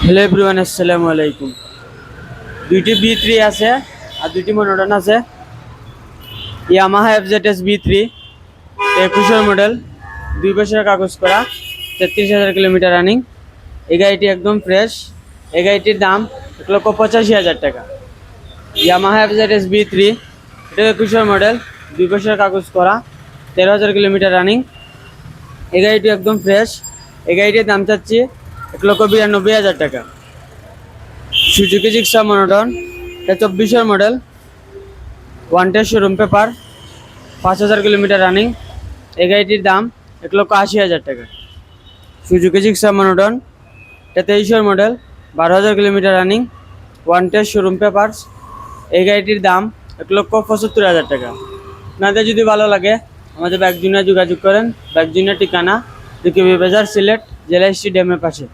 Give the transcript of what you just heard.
Hello everyone, আসসালামু আলাইকুম। দুইটি বি3 আছে আর দুইটি মনোটন আছে। ইয়ামাহা এফজেডএস বি3 21 মডেল, 2 বছরের কাগজ করা, 33,000 কিলোমিটার রানিং। এই গাড়িটি একদম ফ্রেশ। এই গাড়িটির দাম 1,85,000 টাকা। ইয়ামাহা এফজেডএস বি3, এটা 21 মডেল, 2 বছরের কাগজ করা, 13,000 কিলোমিটার রানিং। এই গাড়িটি একদম ফ্রেশ। এই গাড়িটির দাম চাচ্ছি 1,92,000 টাকা। সুজুকি জিক্সার মনোটন, এটা 24 model, 1 test showroom paper, 5,000 kilometre running. এই গাড়িটির দাম 1,80,000 টাকা। সুজুকি জিক্সার মনোটন, এটা 23 model, 12,000 kilometre running, 1 test showroom paper. এই গাড়িটির দাম 1,75,000 টাকা। আপনাদের যদি ভালো লাগে আমাদের ব্যাগজুনিয়া যোগাযোগ করেন। ব্যাগজুনিয়া ঠিকানা, ডিকেবি বাজার, সিলেট, জেলা স্টেডিয়ামের পাশে।